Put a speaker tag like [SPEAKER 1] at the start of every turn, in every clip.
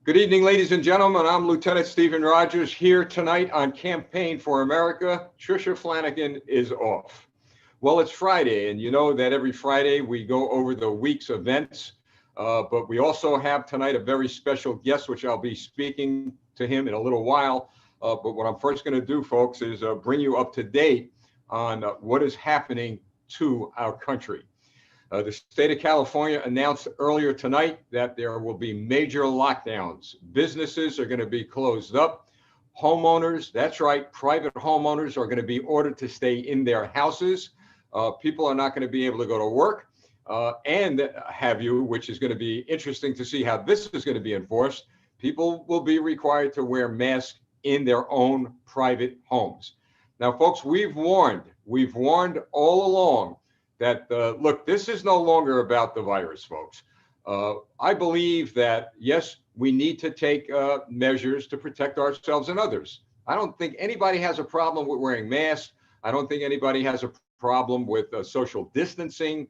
[SPEAKER 1] Good evening, ladies and gentlemen. I'm Lieutenant Stephen Rogers here tonight on Campaign for America. Tricia Flanagan is off. Well, it's Friday, and you know that every Friday we go over the week's events, but we also have tonight a very special guest, which I'll be speaking to him in a little while. But what I'm first going to do, folks, is bring you up to date on what is happening to our country. The state of California announced earlier tonight that there will be major lockdowns. Businesses are going to be closed up. Homeowners, that's right, private homeowners are going to be ordered to stay in their houses. People are not going to be able to go to work and have you, which is going to be interesting to see how this is going to be enforced. People will be required to wear masks in their own private homes. Now, folks, we've warned all along that, look, this is no longer about the virus, folks. I believe that, yes, we need to take measures to protect ourselves and others. I don't think anybody has a problem with wearing masks. I don't think anybody has a problem with social distancing.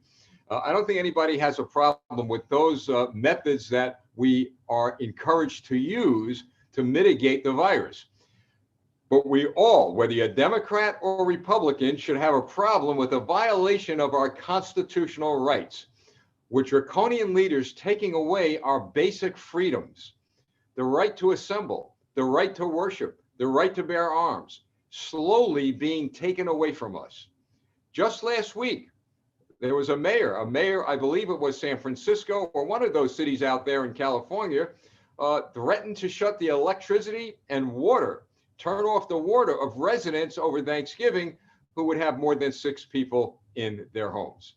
[SPEAKER 1] I don't think anybody has a problem with those methods that we are encouraged to use to mitigate the virus. But we all, whether you're Democrat or Republican, should have a problem with a violation of our constitutional rights, with draconian leaders taking away our basic freedoms, the right to assemble, the right to worship, the right to bear arms, slowly being taken away from us. Just last week, there was a mayor, I believe it was San Francisco or one of those cities out there in California, threatened to shut the electricity and water, turn off the water of residents over Thanksgiving who would have more than 6 people in their homes.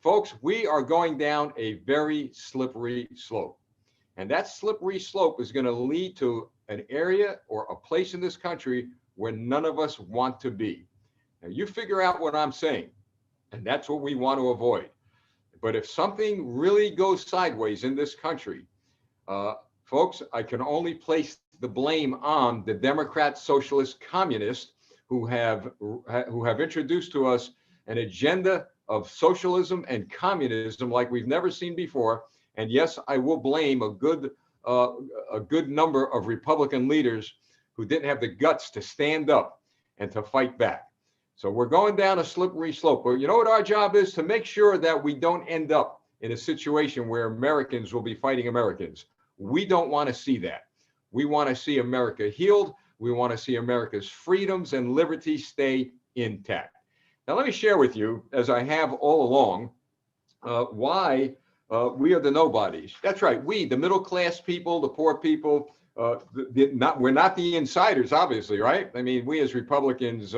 [SPEAKER 1] Folks, we are going down a very slippery slope. And that slippery slope is going to lead to an area or a place in this country where none of us want to be. Now, you figure out what I'm saying, and that's what we want to avoid. But if something really goes sideways in this country, folks, I can only place the blame on the Democrat, socialist, communists who have introduced to us an agenda of socialism and communism like we've never seen before. And yes, I will blame a good number of Republican leaders who didn't have the guts to stand up and to fight back. So we're going down a slippery slope. But you know what our job is? To make sure that we don't end up in a situation where Americans will be fighting Americans. We don't want to see that. We want to see America healed. We want to see America's freedoms and liberties stay intact. Now, let me share with you, as I have all along, why we are the nobodies. That's right. We, the middle class people, the poor people, we're not the insiders, obviously, right? I mean, we as Republicans,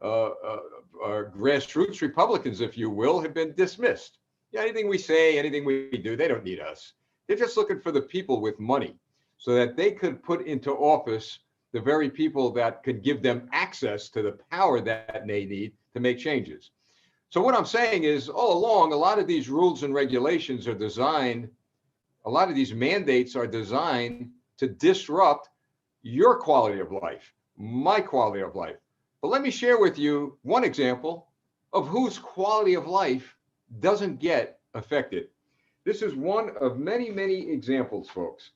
[SPEAKER 1] grassroots Republicans, if you will, have been dismissed. Yeah, anything we say, anything we do, they don't need us. They're just looking for the people with money, so that they could put into office the very people that could give them access to the power that they need to make changes. So what I'm saying is, all along, a lot of these rules and regulations are designed, a lot of these mandates are designed to disrupt your quality of life, my quality of life. But let me share with you one example of whose quality of life doesn't get affected. This is one of many, many examples, folks.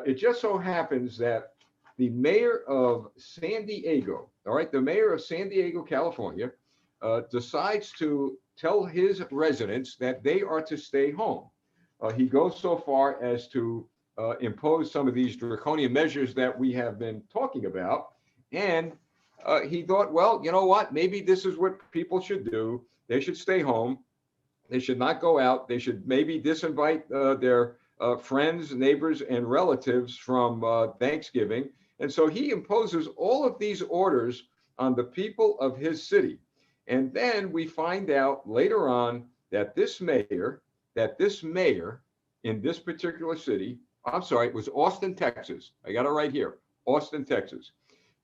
[SPEAKER 1] It just so happens that the mayor of San Diego, all right, the mayor of San Diego, California, decides to tell his residents that they are to stay home. He goes so far as to impose some of these draconian measures that we have been talking about. And he thought, well, you know what? Maybe this is what people should do. They should stay home. They should not go out. They should maybe disinvite their friends, neighbors, and relatives from Thanksgiving. And so he imposes all of these orders on the people of his city. And then we find out later on that this mayor in this particular city, I'm sorry, it was Austin, Texas. I got it right here, Austin, Texas.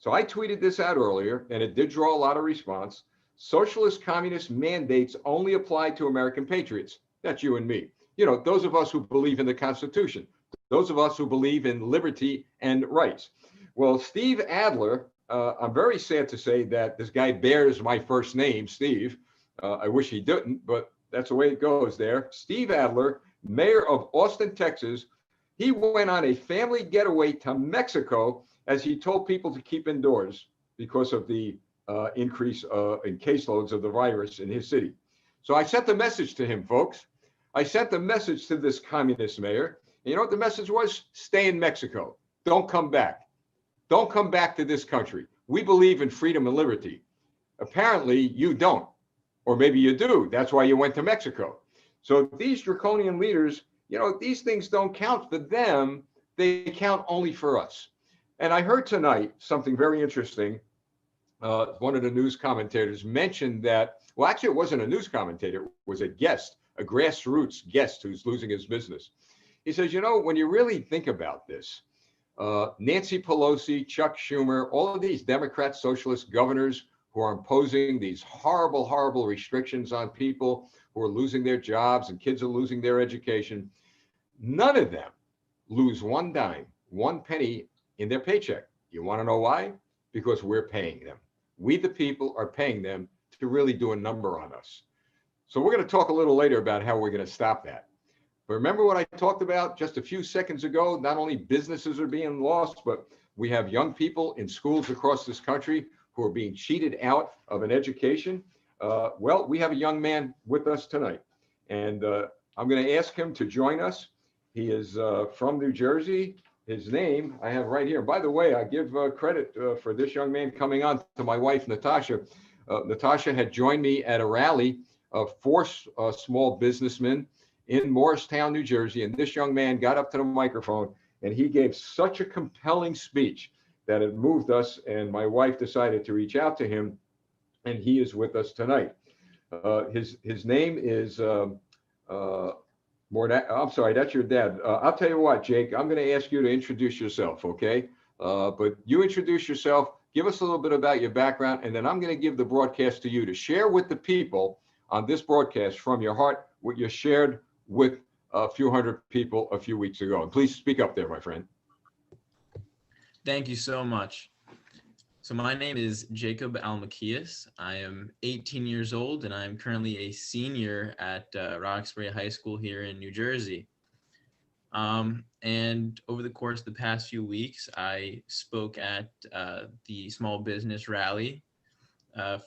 [SPEAKER 1] So I tweeted this out earlier, and it did draw a lot of response. Socialist communist mandates only apply to American patriots. That's you and me. You know, those of us who believe in the Constitution, those of us who believe in liberty and rights. Well, Steve Adler, I'm very sad to say that this guy bears my first name, Steve. I wish he didn't, but that's the way it goes there. Steve Adler, mayor of Austin, Texas, He went on a family getaway to Mexico as he told people to keep indoors because of the increase in caseloads of the virus in his city. So I sent the message to him, folks. I sent the message to this communist mayor. And you know what the message was? Stay in Mexico. Don't come back. Don't come back to this country. We believe in freedom and liberty. Apparently, you don't. Or maybe you do. That's why you went to Mexico. So these draconian leaders, you know, these things don't count for them. They count only for us. And I heard tonight something very interesting. One of the news commentators mentioned that, well, actually, it wasn't a news commentator, it was a guest, a grassroots guest who's losing his business. He says, you know, when you really think about this, Nancy Pelosi, Chuck Schumer, all of these Democrat socialist governors who are imposing these horrible, horrible restrictions on people who are losing their jobs and kids are losing their education, none of them lose one dime, one penny in their paycheck. You want to know why? Because we're paying them. We, the people, are paying them to really do a number on us. So we're going to talk a little later about how we're going to stop that. But remember what I talked about just a few seconds ago? Not only businesses are being lost, but we have young people in schools across this country who are being cheated out of an education. Well, we have a young man with us tonight, and I'm going to ask him to join us. He is from New Jersey. His name I have right here. By the way, I give credit for this young man coming on to my wife, Natasha. Natasha had joined me at a rally of 4 small businessmen in Morristown, New Jersey. And this young man got up to the microphone and he gave such a compelling speech that it moved us. And my wife decided to reach out to him, and he is with us tonight. His name is I'm sorry, that's your dad. I'll tell you what, Jake, I'm going to ask you to introduce yourself, okay? But you introduce yourself, give us a little bit about your background, and then I'm going to give the broadcast to you to share with the people on this broadcast from your heart what you shared with a few hundred people a few weeks ago. And please speak up there, my friend.
[SPEAKER 2] Thank you so much. So my name is Jacob Almakias. I am 18 years old and I'm currently a senior at Roxbury High School here in New Jersey. And over the course of the past few weeks, I spoke at the small business rally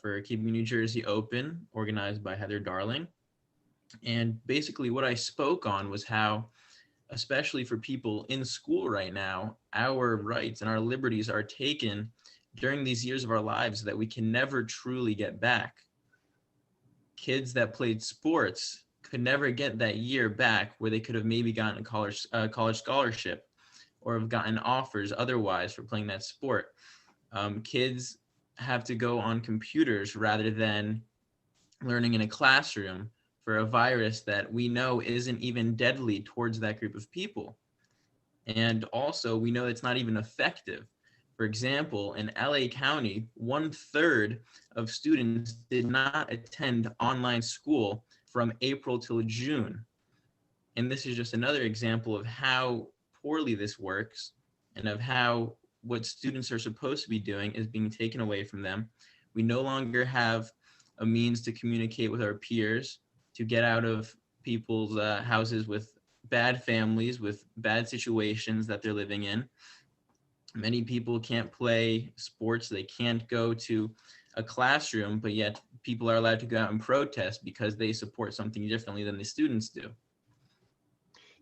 [SPEAKER 2] for Keeping New Jersey Open, organized by Heather Darling. And basically what I spoke on was how, especially for people in school right now, our rights and our liberties are taken during these years of our lives that we can never truly get back. Kids that played sports could never get that year back where they could have maybe gotten a college scholarship or have gotten offers otherwise for playing that sport. Kids have to go on computers rather than learning in a classroom for a virus that we know isn't even deadly towards that group of people. And also, we know it's not even effective. For example, in LA County, 1/3 of students did not attend online school from April till June. And this is just another example of how poorly this works and of how what students are supposed to be doing is being taken away from them. We no longer have a means to communicate with our peers, to get out of people's houses with bad families, with bad situations that they're living in. Many people can't play sports, they can't go to a classroom, but yet people are allowed to go out and protest because they support something differently than the students do.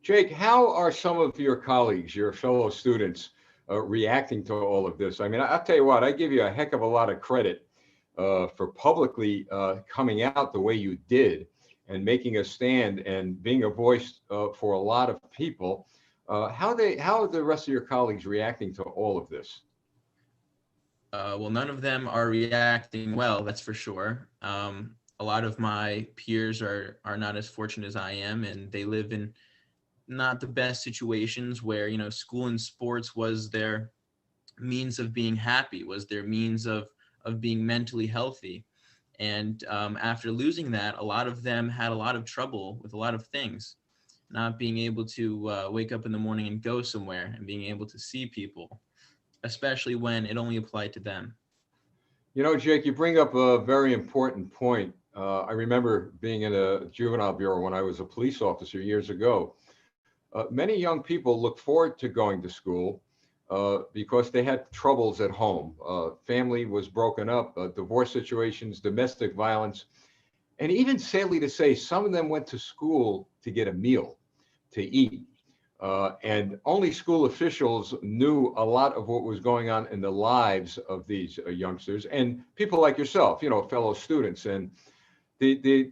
[SPEAKER 1] Jake, how are some of your colleagues, your fellow students, reacting to all of this? I mean, I'll tell you what, I give you a heck of a lot of credit for publicly coming out the way you did and making a stand and being a voice for a lot of people. How are the rest of your colleagues reacting to all of this?
[SPEAKER 2] Well, none of them are reacting well, that's for sure. A lot of my peers are not as fortunate as I am, and they live in not the best situations where, you know, school and sports was their means of being happy, was their means of being mentally healthy. And after losing that, a lot of them had a lot of trouble with a lot of things, not being able to wake up in the morning and go somewhere and being able to see people, especially when it only applied to them.
[SPEAKER 1] You know, Jake, you bring up a very important point. I remember being in a juvenile bureau when I was a police officer years ago. Many young people look forward to going to school because they had troubles at home. Family was broken up, divorce situations, domestic violence, and even sadly to say, some of them went to school to get a meal, to eat. And only school officials knew a lot of what was going on in the lives of these youngsters and people like yourself, fellow students. And the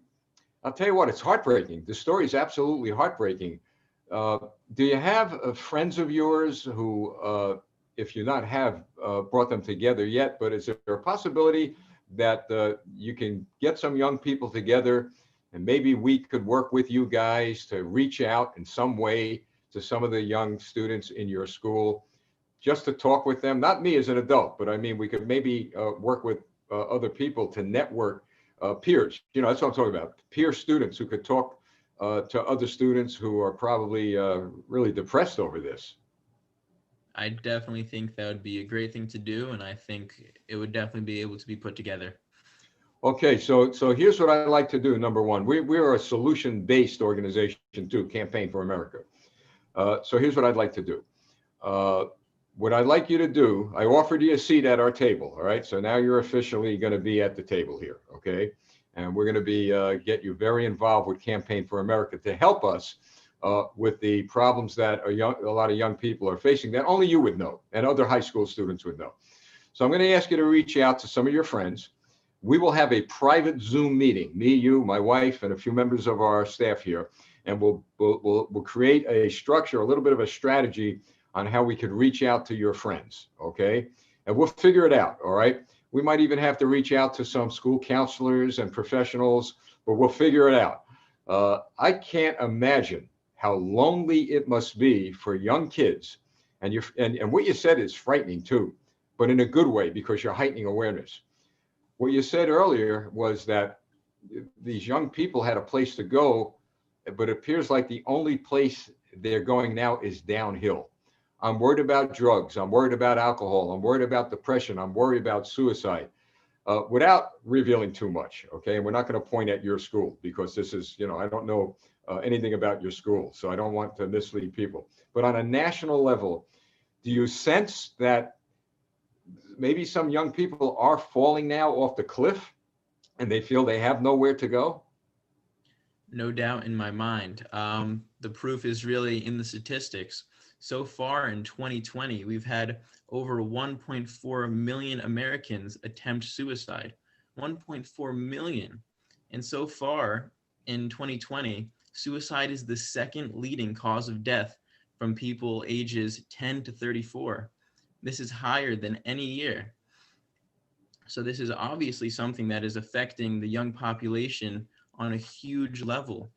[SPEAKER 1] I'll tell you what, it's heartbreaking. The story is absolutely heartbreaking. Uh, do you have friends of yours who, if you not have brought them together yet, but is there a possibility that you can get some young people together and maybe we could work with you guys to reach out in some way to some of the young students in your school, just to talk with them? Not me as an adult, but I mean, we could maybe work with other people to network peers. That's what I'm talking about. Peer students who could talk to other students who are probably really depressed over this.
[SPEAKER 2] I definitely think that would be a great thing to do, and I think it would definitely be able to be put together.
[SPEAKER 1] Okay, so here's what I like to do. Number one, we are a solution-based organization too, Campaign for America. So here's what I'd like to do. Uh, what I'd like you to do, I offered you a seat at our table. All right, so now you're officially going to be at the table here. Okay, and we're going to be get you very involved with Campaign for America to help us with the problems that a lot of young people are facing that only you would know and other high school students would know. So I'm going to ask you to reach out to some of your friends. We will have a private Zoom meeting, me, you, my wife, and a few members of our staff here, and we'll create a structure, a little bit of a strategy on how we could reach out to your friends, okay? And we'll figure it out, all right? We might even have to reach out to some school counselors and professionals, but we'll figure it out. I can't imagine how lonely it must be for young kids, and what you said is frightening too, but in a good way because you're heightening awareness. What you said earlier was that these young people had a place to go, but it appears like the only place they're going now is downhill. I'm worried about drugs. I'm worried about alcohol. I'm worried about depression. I'm worried about suicide. Without revealing too much, okay? And we're not going to point at your school because this is, I don't know anything about your school, so I don't want to mislead people. But on a national level, do you sense that maybe some young people are falling now off the cliff and they feel they have nowhere to go?
[SPEAKER 2] No doubt in my mind. The proof is really in the statistics. So far in 2020, we've had over 1.4 million Americans attempt suicide. 1.4 million. And so far in 2020, suicide is the second leading cause of death from people ages 10 to 34. This is higher than any year. So this is obviously something that is affecting the young population on a huge level,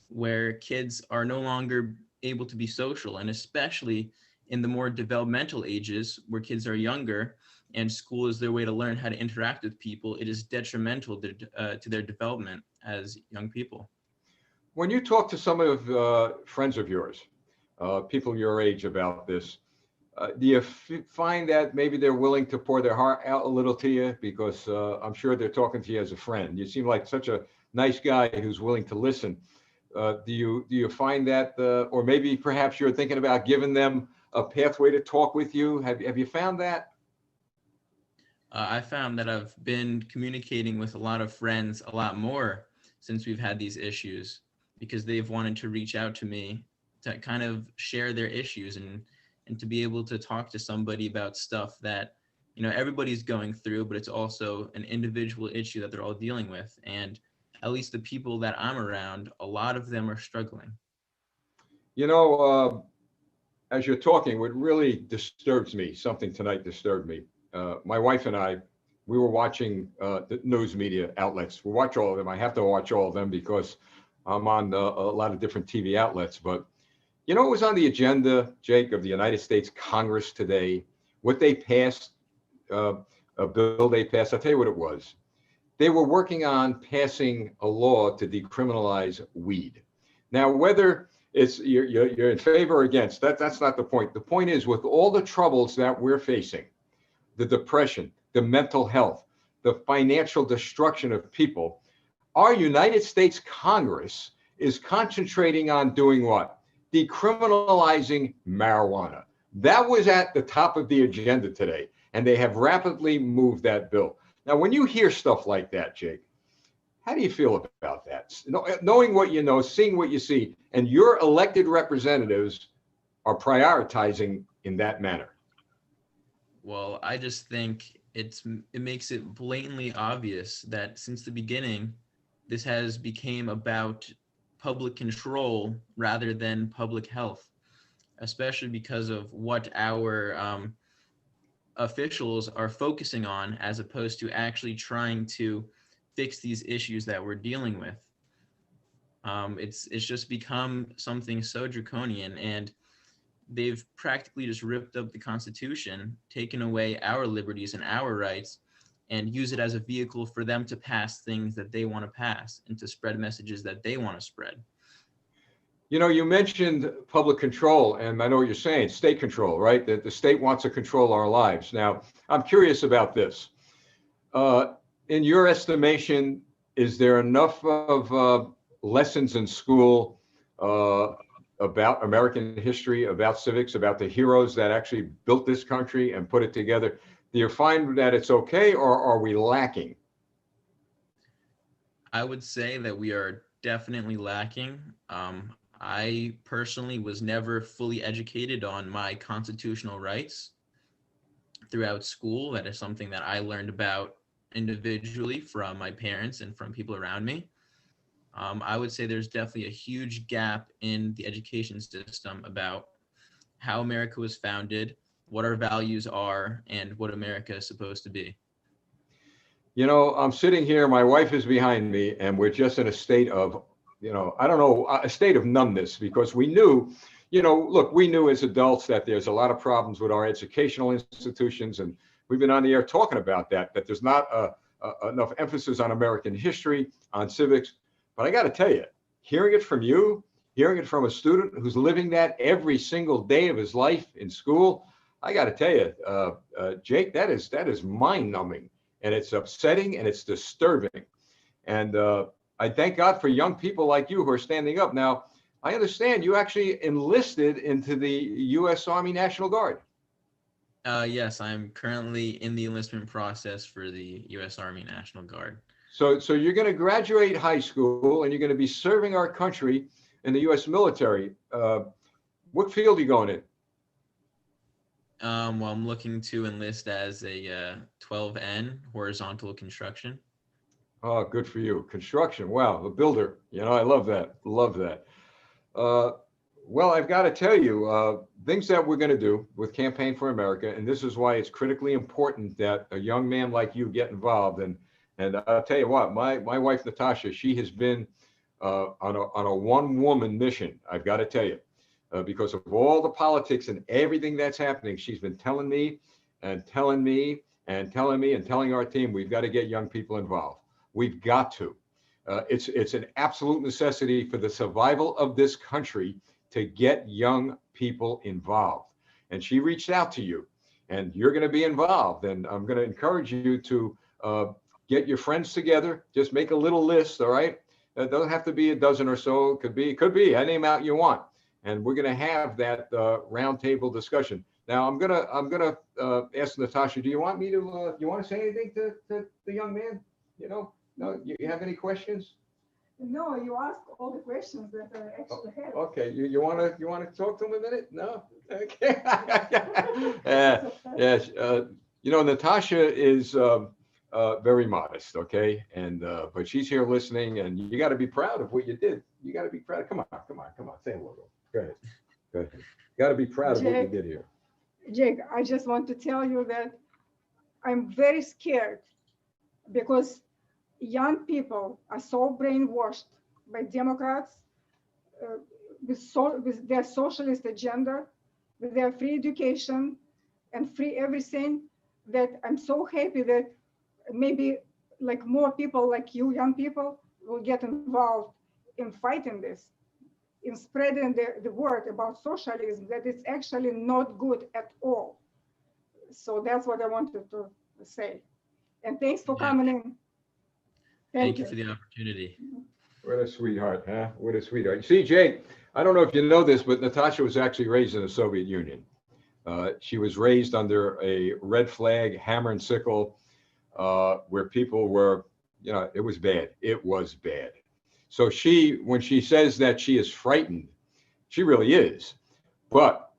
[SPEAKER 2] where kids are no longer able to be social, and especially in the more developmental ages where kids are younger and school is their way to learn how to interact with people, it is detrimental to their development as young people.
[SPEAKER 1] When you talk to some of friends of yours, people your age about this, do you find that maybe they're willing to pour their heart out a little to you? Because I'm sure they're talking to you as a friend. You seem like such a nice guy who's willing to listen. Do you find that, or maybe perhaps you're thinking about giving them a pathway to talk with you? Have you found that?
[SPEAKER 2] I found that I've been communicating with a lot of friends a lot more since we've had these issues, because they've wanted to reach out to me to kind of share their issues and to be able to talk to somebody about stuff that, everybody's going through, but it's also an individual issue that they're all dealing with. And at least the people that I'm around, a lot of them are struggling.
[SPEAKER 1] As you're talking, what really disturbs me, something tonight disturbed me. My wife and I, we were watching the news media outlets. We watch all of them. I have to watch all of them because I'm on a lot of different TV outlets. But it was on the agenda, Jake, of the United States Congress today. What they passed, a bill they passed. I'll tell you what it was. They were working on passing a law to decriminalize weed. Now, whether you're in favor or against, that's not the point. The point is, with all the troubles that we're facing, the depression, the mental health, the financial destruction of people, our United States Congress is concentrating on doing what? decriminalizing marijuana. That was at the top of the agenda today, and they have rapidly moved that bill. Now, when you hear stuff like that, Jake, how do you feel about that? Knowing what you know, seeing what you see, and your elected representatives are prioritizing in that manner.
[SPEAKER 2] Well, I just think it makes it blatantly obvious that since the beginning, this has become about public control rather than public health, especially because of what our officials are focusing on as opposed to actually trying to fix these issues that we're dealing with. It's just become something so draconian, and they've practically just ripped up the Constitution, taken away our liberties and our rights, and use it as a vehicle for them to pass things that they want to pass and to spread messages that they want to spread.
[SPEAKER 1] You know, you mentioned public control, and I know what you're saying, state control, right? That the state wants to control our lives. Now, I'm curious about this. In your estimation, is there enough of lessons in school about American history, about civics, about the heroes that actually built this country and put it together? Do you find that it's okay, or are we lacking?
[SPEAKER 2] I would say that we are definitely lacking. I personally was never fully educated on my constitutional rights throughout school. That is something that I learned about individually from my parents and from people around me. I would say there's definitely a huge gap in the education system about how America was founded, what our values are, and what America is supposed to be.
[SPEAKER 1] You know, I'm sitting here, my wife is behind me, and we're just in a state of, I don't know, a state of numbness, because we knew, look, we knew as adults that there's a lot of problems with our educational institutions, and we've been on the air talking about that there's not enough emphasis on American history, on civics. But I got to tell you, hearing it from you, hearing it from a student who's living that every single day of his life in school, I got to tell you, Jake, that is mind-numbing, and it's upsetting, and it's disturbing. And I thank God for young people like you who are standing up. Now, I understand you actually enlisted into the U.S. Army National Guard.
[SPEAKER 2] Yes, I'm currently in the enlistment process for the U.S. Army National Guard.
[SPEAKER 1] So you're going to graduate high school, and you're going to be serving our country in the U.S. military. What field are you going in?
[SPEAKER 2] Well, I'm looking to enlist as a 12N, horizontal construction.
[SPEAKER 1] Oh, good for you. Construction. Wow, a builder. I love that. Love that. Well, I've got to tell you, things that we're going to do with Campaign for America, and this is why it's critically important that a young man like you get involved. And I'll tell you what, my wife, Natasha, she has been on a one-woman mission, I've got to tell you, because of all the politics and everything that's happening. She's been telling me and telling me and telling me and telling our team, we've got to get young people involved. We've got to. It's an absolute necessity for the survival of this country to get young people involved. And she reached out to you, and you're going to be involved. And I'm going to encourage you to get your friends together. Just make a little list, all right? It doesn't have to be a dozen or so. It could be any amount you want. And we're going to have that roundtable discussion. Now, I'm gonna ask Natasha. Do you want me to? You want to say anything to the young man? No. You have any questions?
[SPEAKER 3] No, you ask all the questions that I actually have.
[SPEAKER 1] Okay. You want to talk to him a minute? No. Okay. Yes. Natasha is very modest. Okay. And but she's here listening, and you got to be proud of what you did. You got to be proud. Come on. Say hello. Go ahead. You got to be proud of what you did here.
[SPEAKER 3] Jake, I just want to tell you that I'm very scared because young people are so brainwashed by Democrats with their socialist agenda, with their free education and free everything, that I'm so happy that maybe like more people like you, young people, will get involved in fighting this, in spreading the word about socialism, that it's actually not good at all. So that's what I wanted to say. And thanks for coming in.
[SPEAKER 2] Thank you for the opportunity.
[SPEAKER 1] What a sweetheart, huh? What a sweetheart. You see, Jake, I don't know if you know this, but Natasha was actually raised in the Soviet Union. She was raised under a red flag, hammer and sickle, where people were, it was bad. It was bad. So when she says that she is frightened, she really is. But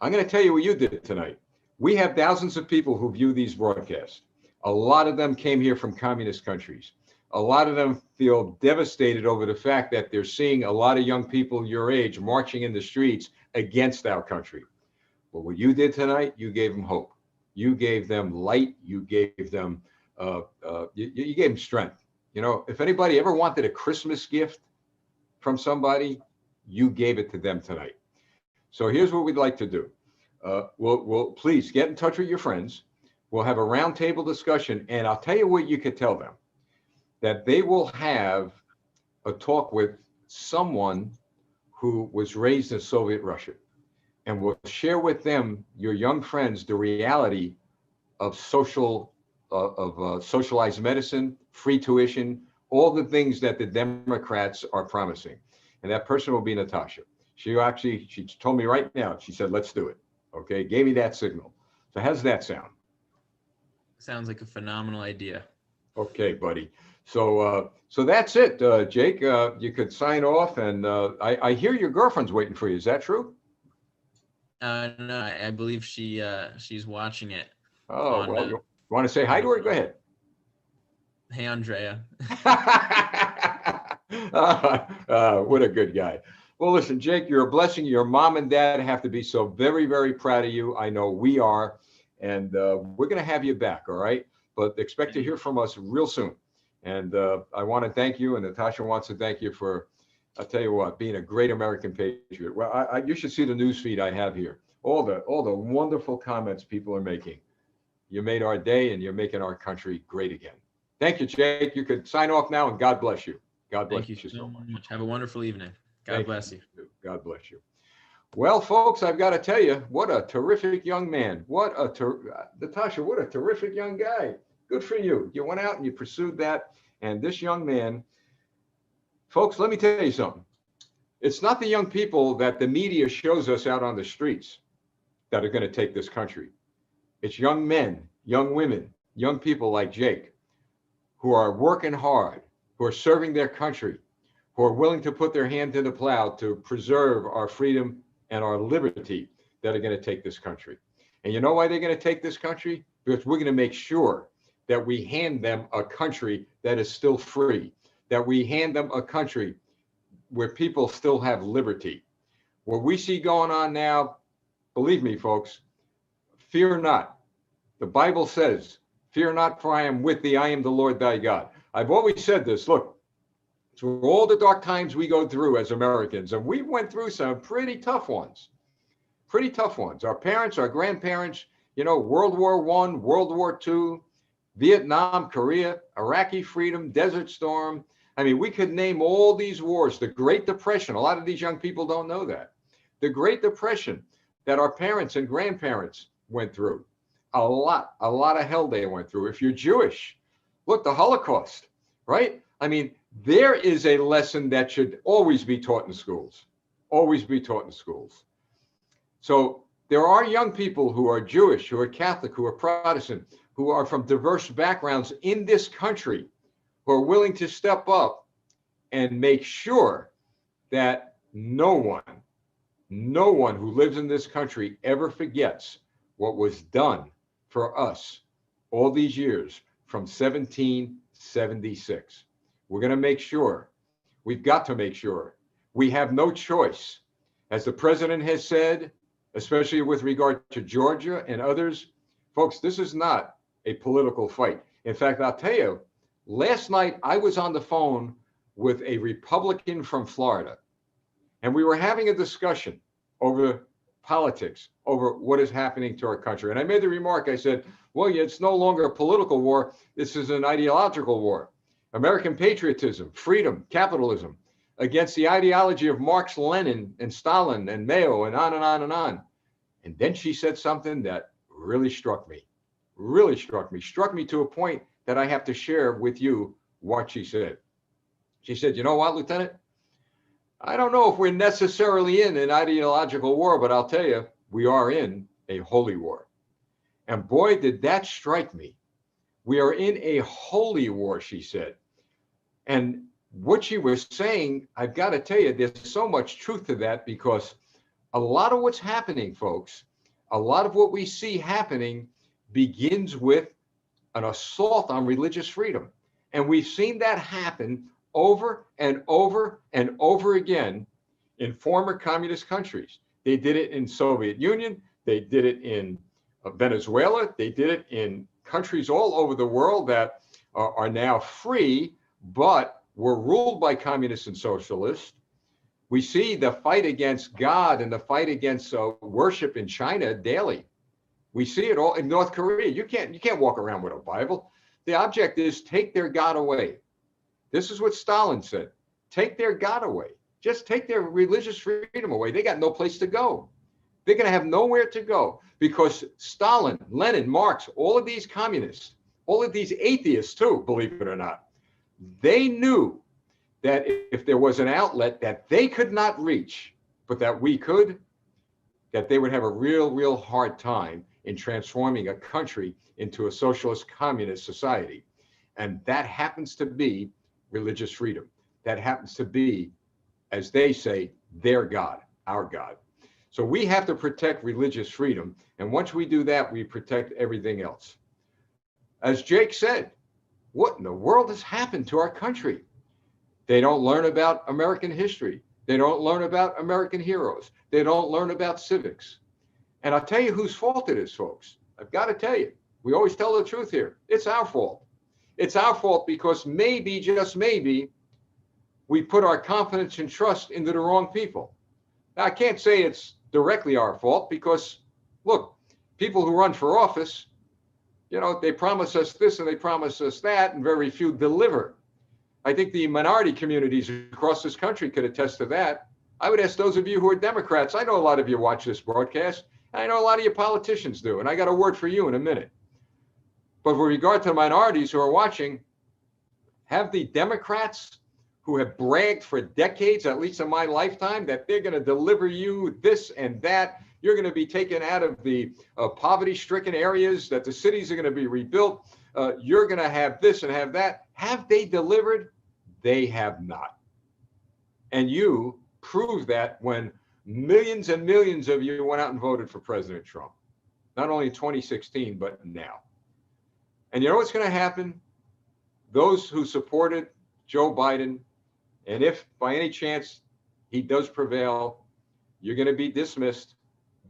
[SPEAKER 1] I'm going to tell you what you did tonight. We have thousands of people who view these broadcasts. A lot of them came here from communist countries. A lot of them feel devastated over the fact that they're seeing a lot of young people your age marching in the streets against our country. But what you did tonight, you gave them hope. You gave them light. You gave them you gave them strength. If anybody ever wanted a Christmas gift from somebody, you gave it to them tonight. So here's what we'd like to do. We'll please get in touch with your friends. We'll have a roundtable discussion, and I'll tell you what you could tell them, that they will have a talk with someone who was raised in Soviet Russia, and we'll share with them, your young friends, the reality of socialized medicine, free tuition, all the things that the Democrats are promising. And that person will be Natasha. She told me right now, she said, let's do it. Okay, gave me that signal. So how's that sound?
[SPEAKER 2] Sounds like a phenomenal idea.
[SPEAKER 1] Okay, buddy. So that's it, Jake. You could sign off, and I hear your girlfriend's waiting for you. Is that true?
[SPEAKER 2] No, I believe she's watching it.
[SPEAKER 1] Oh, well, you want to say hi to her? Go ahead.
[SPEAKER 2] Hey, Andrea.
[SPEAKER 1] What a good guy. Well, listen, Jake, you're a blessing. Your mom and dad have to be so very, very proud of you. I know we are. And we're going to have you back, all right? But expect to hear from us real soon. And I want to thank you, and Natasha wants to thank you for, I'll tell you what, being a great American patriot. Well, you should see the news feed I have here. All the wonderful comments people are making. You made our day, and you're making our country great again. Thank you, Jake. You could sign off now, and God bless you. God bless you so much.
[SPEAKER 2] Have a wonderful evening. God bless you.
[SPEAKER 1] God bless you. Well, folks, I've got to tell you, what a terrific young man. Natasha, what a terrific young guy. Good for you. You went out and you pursued that. And this young man, folks, let me tell you something. It's not the young people that the media shows us out on the streets that are going to take this country. It's young men, young women, young people like Jake, who are working hard, who are serving their country, who are willing to put their hand to the plow to preserve our freedom and our liberty, that are going to take this country. And you know why they're going to take this country? Because we're going to make sure that we hand them a country that is still free, that we hand them a country where people still have liberty. What we see going on now, believe me, folks, fear not. The Bible says, fear not, for I am with thee. I am the Lord thy God. I've always said this. Look, through all the dark times we go through as Americans, and we went through some pretty tough ones. Our parents, our grandparents, World War I, World War II, Vietnam, Korea, Iraqi freedom, Desert Storm. I mean, we could name all these wars, the Great Depression. A lot of these young people don't know that. The Great Depression that our parents and grandparents went through. A lot of hell they went through. If you're Jewish, look, the Holocaust, right? I mean, there is a lesson that should always be taught in schools, always be taught in schools. So there are young people who are Jewish, who are Catholic, who are Protestant, who are from diverse backgrounds in this country, who are willing to step up and make sure that no one who lives in this country ever forgets what was done for us all these years from 1776. We're going to make sure, we've got to make sure, we have no choice. As the president has said, especially with regard to Georgia and others, folks, this is not a political fight. In fact, I'll tell you, last night I was on the phone with a Republican from Florida, and we were having a discussion over politics, over what is happening to our country. And I made the remark, I said, well, it's no longer a political war. This is an ideological war. American patriotism, freedom, capitalism, against the ideology of Marx, Lenin, and Stalin, and Mao, and on and on and on. And then she said something that really struck me to a point that I have to share with you what she said. She said, you know what, Lieutenant? I don't know if we're necessarily in an ideological war, but I'll tell you, we are in a holy war. And boy, did that strike me. We are in a holy war, she said. And what she was saying, I've got to tell you, there's so much truth to that, because a lot of what's happening, folks, a lot of what we see happening begins with an assault on religious freedom. And we've seen that happen over and over and over again in former communist countries. They did it in Soviet Union. They did it in Venezuela. They did it in countries all over the world that are now free, but were ruled by communists and socialists. We see the fight against God and the fight against worship in China daily. We see it all in North Korea. You can't walk around with a Bible. The object is take their God away. This is what Stalin said. Take their God away. Just take their religious freedom away. They got no place to go. They're going to have nowhere to go, because Stalin, Lenin, Marx, all of these communists, all of these atheists too, believe it or not, they knew that if there was an outlet that they could not reach, but that we could, that they would have a real hard time in transforming a country into a socialist communist society. And that happens to be religious freedom. That happens to be, as they say, their God, our God. So we have to protect religious freedom. And once we do that, we protect everything else. As Jake said, what in the world has happened to our country? They don't learn about American history. They don't learn about American heroes. They don't learn about civics. And I'll tell you whose fault it is, folks. I've got to tell you, we always tell the truth here. It's our fault. It's our fault because maybe, just maybe, we put our confidence and trust into the wrong people. Now, I can't say it's directly our fault because, look, people who run for office, they promise us this and they promise us that, and very few deliver. I think the minority communities across this country could attest to that. I would ask those of you who are Democrats, I know a lot of you watch this broadcast, and I know a lot of you politicians do, and I got a word for you in a minute. But with regard to minorities who are watching, have the Democrats who have bragged for decades, at least in my lifetime, that they're going to deliver you this and that, you're going to be taken out of the poverty-stricken areas, that the cities are going to be rebuilt, you're going to have this and have that. Have they delivered? They have not. And you proved that when millions and millions of you went out and voted for President Trump, not only in 2016, but now. And you know what's going to happen? Those who supported Joe Biden, and if by any chance he does prevail, you're going to be dismissed,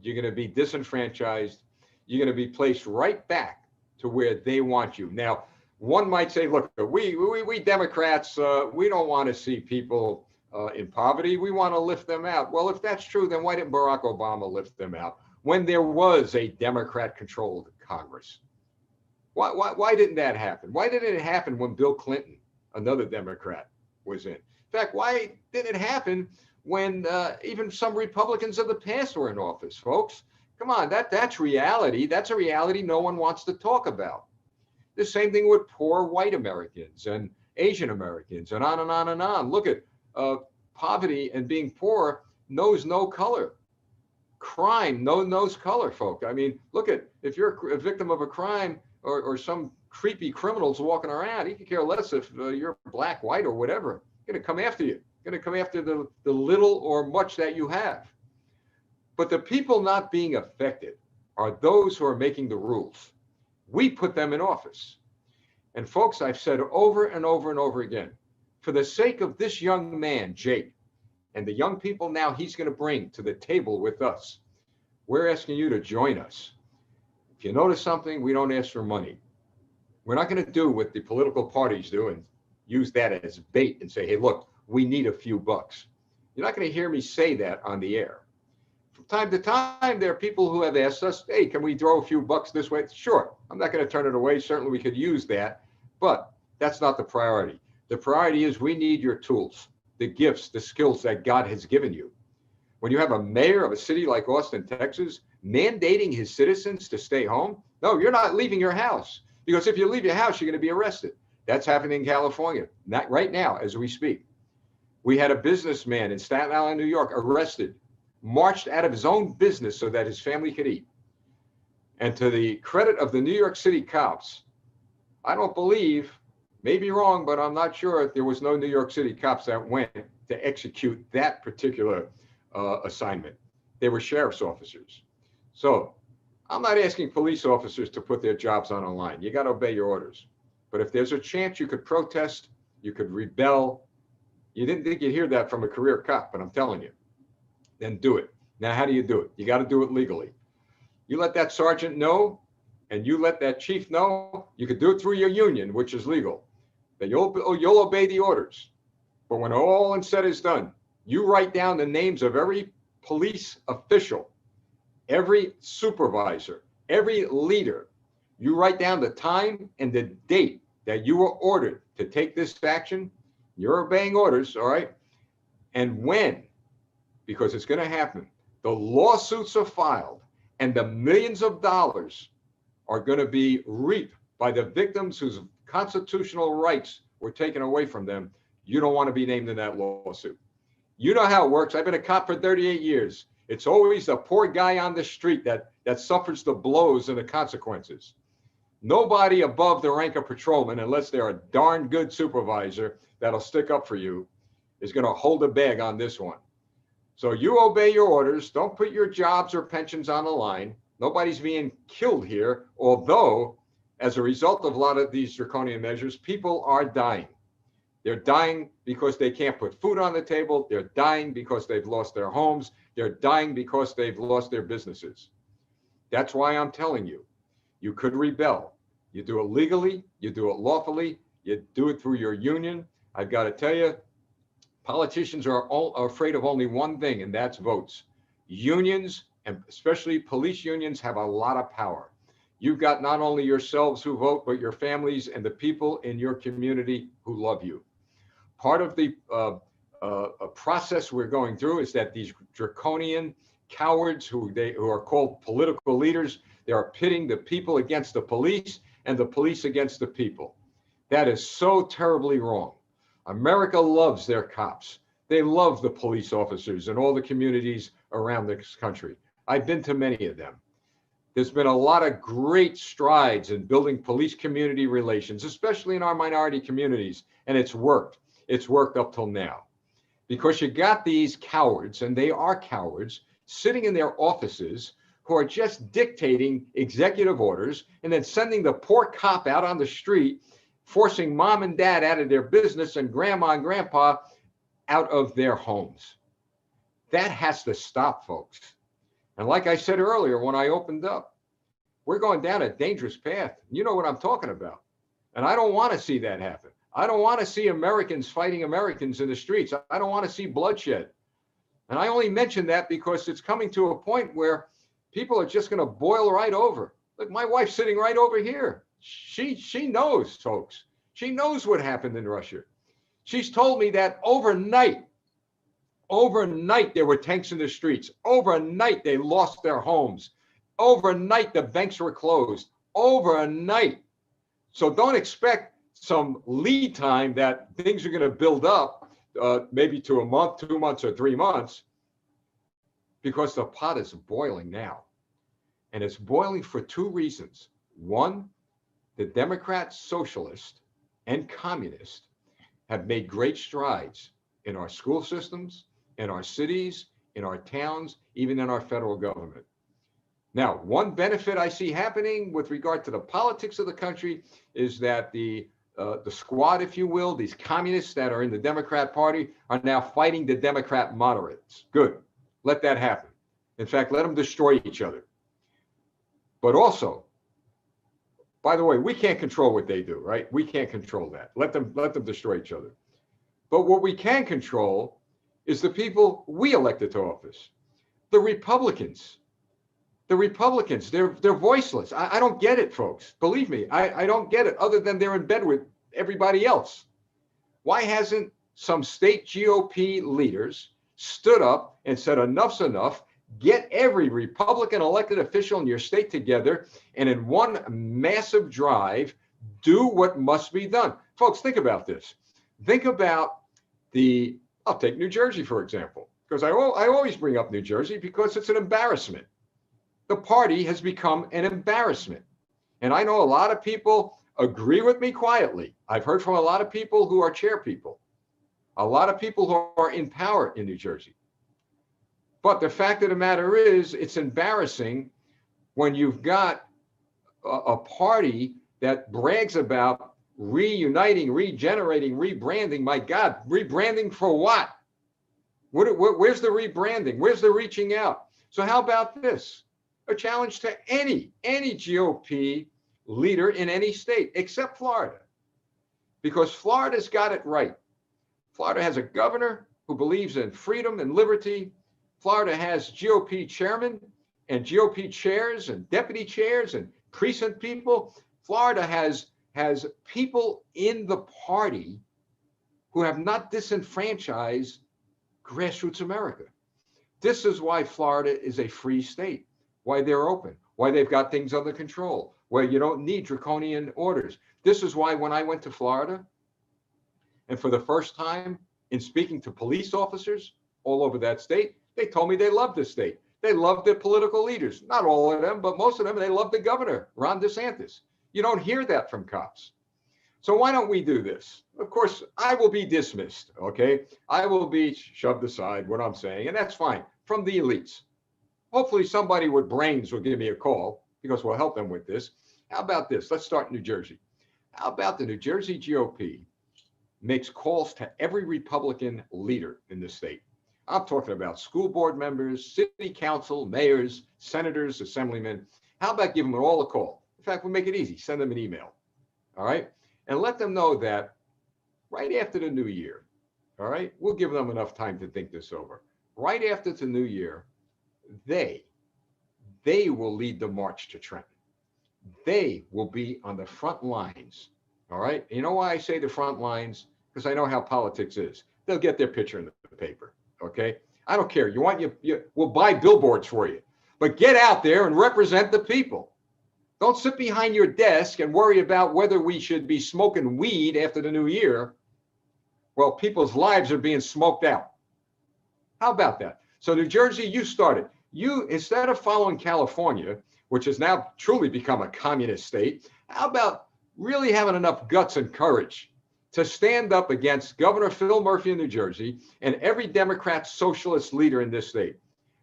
[SPEAKER 1] you're going to be disenfranchised, you're going to be placed right back to where they want you. Now, one might say, look, we Democrats, we don't want to see people in poverty. We want to lift them out. Well, if that's true, then why didn't Barack Obama lift them out when there was a Democrat-controlled Congress? Why didn't that happen? Why didn't it happen when Bill Clinton, another Democrat, was in? In fact, why didn't it happen when even some Republicans of the past were in office, folks? Come on, that's reality. That's a reality no one wants to talk about. The same thing with poor white Americans and Asian Americans and on and on and on. Look at poverty and being poor knows no color. Crime knows color, folks. I mean, look at, if you're a victim of a crime or some creepy criminals walking around, he could care less if you're black, white, or whatever. Going to come after you. Going to come after the little or much that you have. But the people not being affected are those who are making the rules. We put them in office. And folks, I've said over and over and over again, for the sake of this young man, Jake, and the young people now he's going to bring to the table with us, we're asking you to join us. If you notice something, we don't ask for money. We're not going to do what the political parties do and use that as bait and say, hey, look, we need a few bucks. You're not going to hear me say that on the air. From time to time, there are people who have asked us, hey, can we throw a few bucks this way? Sure, I'm not going to turn it away. Certainly we could use that, but that's not the priority. The priority is we need your tools, the gifts, the skills that God has given you. When you have a mayor of a city like Austin, Texas, mandating his citizens to stay home, no, you're not leaving your house. Because if you leave your house, you're going to be arrested. That's happening in California, not right now as we speak. We had a businessman in Staten Island, New York, arrested, marched out of his own business so that his family could eat. And to the credit of the New York City cops, I don't believe, may be wrong, but I'm not sure, there was no New York City cops that went to execute that particular assignment. They were sheriff's officers. So I'm not asking police officers to put their jobs on the line. You got to obey your orders. But if there's a chance you could protest, you could rebel. You didn't think you'd hear that from a career cop, but I'm telling you, then do it. Now, how do you do it? You got to do it legally. You let that sergeant know, and you let that chief know. You could do it through your union, which is legal. That you'll obey the orders. But when all is said is done, you write down the names of every police official, every supervisor, every leader. You write down the time and the date that you were ordered to take this action. You're obeying orders, all right? And when, because it's going to happen, the lawsuits are filed and the millions of dollars are going to be reaped by the victims whose constitutional rights were taken away from them, you don't want to be named in that lawsuit. You know how it works. I've been a cop for 38 years. It's always the poor guy on the street that suffers the blows and the consequences. Nobody above the rank of patrolman, unless they're a darn good supervisor that'll stick up for you, is going to hold a bag on this one. So you obey your orders. Don't put your jobs or pensions on the line. Nobody's being killed here, although as a result of a lot of these draconian measures, people are dying. They're dying because they can't put food on the table. They're dying because they've lost their homes. They're dying because they've lost their businesses. That's why I'm telling you, you could rebel. You do it legally, you do it lawfully, you do it through your union. I've got to tell you, politicians are all afraid of only one thing, and that's votes. Unions, and especially police unions, have a lot of power. You've got not only yourselves who vote, but your families and the people in your community who love you. Part of the process we're going through is that these draconian cowards who are called political leaders, they are pitting the people against the police and the police against the people. That is so terribly wrong. America loves their cops. They love the police officers in all the communities around this country. I've been to many of them. There's been a lot of great strides in building police community relations, especially in our minority communities, and it's worked. It's worked up till now. Because you got these cowards, and they are cowards, sitting in their offices who are just dictating executive orders and then sending the poor cop out on the street, forcing mom and dad out of their business and grandma and grandpa out of their homes. That has to stop, folks. And like I said earlier, when I opened up, we're going down a dangerous path. You know what I'm talking about. And I don't want to see that happen. I don't want to see Americans fighting Americans in the streets. I don't want to see bloodshed. And I only mention that because it's coming to a point where people are just going to boil right over. Look, my wife's sitting right over here. She knows, folks. She knows what happened in Russia. She's told me that overnight there were tanks in the streets. Overnight, they lost their homes. Overnight, the banks were closed. Overnight. So don't expect some lead time that things are going to build up, maybe to a month, 2 months, or 3 months, because the pot is boiling now. And it's boiling for two reasons. One, the Democrats, socialists, and communists have made great strides in our school systems, in our cities, in our towns, even in our federal government. Now, one benefit I see happening with regard to the politics of the country is that the squad, if you will, these communists that are in the Democrat Party are now fighting the Democrat moderates. Good. Let that happen. In fact, let them destroy each other. But also, by the way, we can't control what they do, right? We can't control that. Let them destroy each other. But what we can control is the people we elected to office. The Republicans. The Republicans, they're voiceless. I don't get it, folks. Believe me, I don't get it, other than they're in bed with everybody else. Why hasn't some state GOP leaders stood up and said enough's enough? Get every Republican elected official in your state together and in one massive drive, Do what must be done. Folks, think about this. Think about I'll take New Jersey, for example, because I always bring up New Jersey because it's an embarrassment. The party has become an embarrassment. And I know a lot of people agree with me quietly. I've heard from a lot of people who are chair people, a lot of people who are in power in New Jersey. But the fact of the matter is, it's embarrassing when you've got a party that brags about reuniting, regenerating, rebranding. My God, rebranding for what? Where's the rebranding? Where's the reaching out? So how about this? A challenge to any GOP leader in any state except Florida, because Florida's got it right. Florida has a governor who believes in freedom and liberty. Florida has GOP chairmen and GOP chairs and deputy chairs and precinct people. Florida has people in the party who have not disenfranchised grassroots America. This is why Florida is a free state, why they're open, why they've got things under control, where you don't need draconian orders. This is why when I went to Florida, and for the first time in speaking to police officers all over that state, they told me they loved the state. They loved their political leaders. Not all of them, but most of them. They love the governor, Ron DeSantis. You don't hear that from cops. So why don't we do this? Of course, I will be dismissed, okay? I will be shoved aside, what I'm saying, and that's fine, from the elites. Hopefully somebody with brains will give me a call because we'll help them with this. How about this? Let's start in New Jersey. How about the New Jersey GOP makes calls to every Republican leader in the state? I'm talking about school board members, city council, mayors, senators, assemblymen. How about giving them all a call? In fact, we'll make it easy. Send them an email, all right? And let them know that right after the new year, all right, we'll give them enough time to think this over. Right after the new year, they will lead the march to Trenton. They will be on the front lines, all right? You know why I say the front lines? Because I know how politics is. They'll get their picture in the paper, okay? I don't care. You want we'll buy billboards for you, but get out there and represent the people. Don't sit behind your desk and worry about whether we should be smoking weed after the new year. Well, people's lives are being smoked out. How about that? So New Jersey, you started. You, instead of following California, which has now truly become a communist state, how about really having enough guts and courage to stand up against Governor Phil Murphy in New Jersey and every Democrat socialist leader in this state?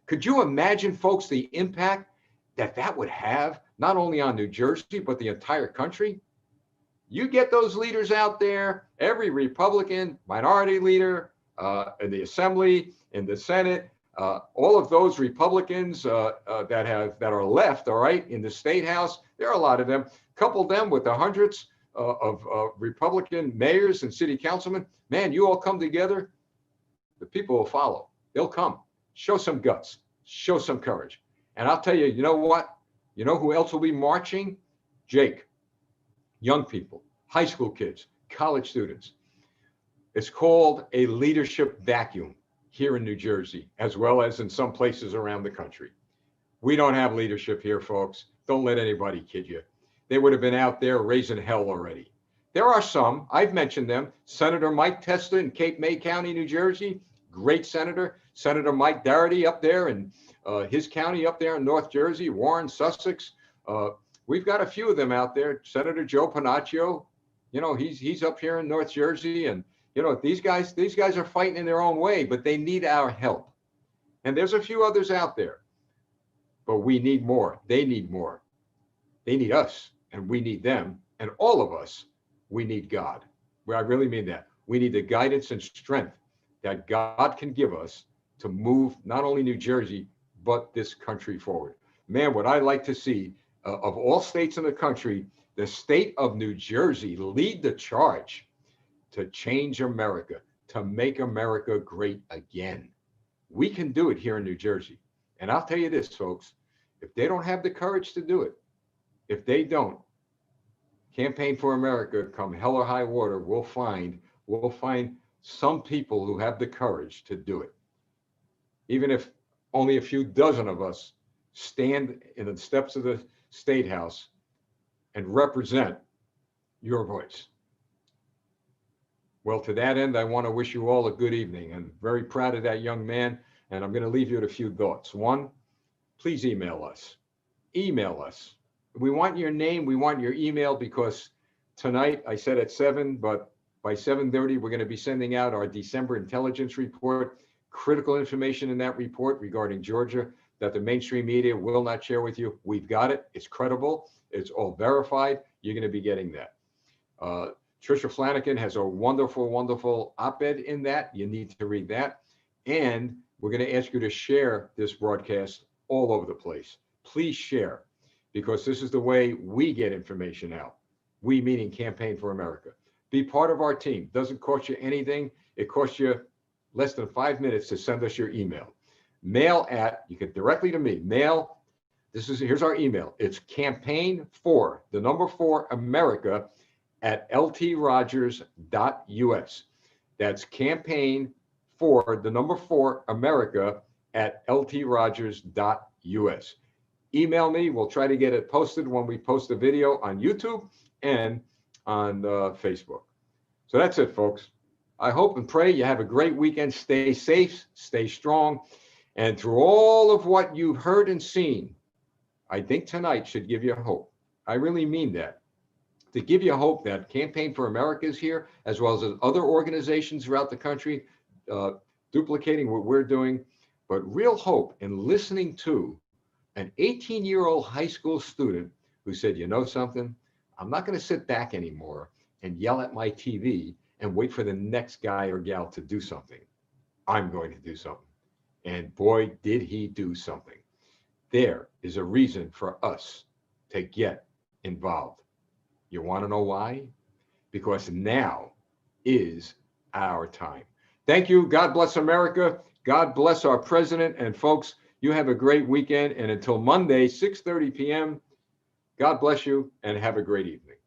[SPEAKER 1] Could you imagine, folks, the impact that would have not only on New Jersey, but the entire country? You get those leaders out there, every Republican, minority leader in the Assembly, in the Senate, all of those Republicans that are left, all right, in the State House, there are a lot of them. Couple them with the hundreds of Republican mayors and city councilmen. Man, you all come together, the people will follow. They'll come. Show some guts. Show some courage. And I'll tell you, you know what? You know who else will be marching? Jake. Young people, high school kids, college students. It's called a leadership vacuum here in New Jersey, as well as in some places around the country. We don't have leadership here, folks. Don't let anybody kid you. They would have been out there raising hell already. There are some, I've mentioned them. Senator Mike Testa in Cape May County, New Jersey, great senator. Senator Mike Doherty up there in his county up there in North Jersey, Warren, Sussex. We've got a few of them out there. Senator Joe Panaccio, you know, he's up here in North Jersey, and you know, these guys are fighting in their own way, but they need our help. And there's a few others out there, but we need more. They need more. They need us, and we need them, and all of us. We need God. Well, I really mean that. We need the guidance and strength that God can give us to move not only New Jersey, but this country forward. Man, what I like to see of all states in the country, the state of New Jersey lead the charge to change America, to make America great again. We can do it here in New Jersey. And I'll tell you this, folks, if they don't have the courage to do it, if they don't, Campaign for America, come hell or high water, we'll find some people who have the courage to do it. Even if only a few dozen of us stand in the steps of the State House and represent your voice. Well, to that end, I want to wish you all a good evening. I'm very proud of that young man, and I'm going to leave you with a few thoughts. One, please email us. Email us. We want your name, we want your email, because tonight, I said at 7, but by 7:30, we're going to be sending out our December intelligence report, critical information in that report regarding Georgia that the mainstream media will not share with you. We've got it. It's credible. It's all verified. You're going to be getting that. Tricia Flanagan has a wonderful, wonderful op-ed in that. You need to read that. And we're going to ask you to share this broadcast all over the place. Please share, because this is the way we get information out. We meaning Campaign for America. Be part of our team. Doesn't cost you anything. It costs you less than 5 minutes to send us your email. Mail at, you can directly to me, mail, here's our email. It's campaign4, the number 4, America at ltrogers.us. That's campaign4, the number 4, America at ltrogers.us. Email me. We'll try to get it posted when we post a video on YouTube and on Facebook. So that's it, folks. I hope and pray you have a great weekend. Stay safe, stay strong. And through all of what you've heard and seen, I think tonight should give you hope. I really mean that. To give you hope that Campaign for America is here, as well as other organizations throughout the country, duplicating what we're doing, but real hope in listening to an 18-year-old high school student who said, you know something, I'm not going to sit back anymore and yell at my TV and wait for the next guy or gal to do something. I'm going to do something. And boy, did he do something. There is a reason for us to get involved. You want to know why? Because now is our time. Thank you. God bless America. God bless our president. And folks, you have a great weekend. And until Monday, 6:30 p.m., God bless you and have a great evening.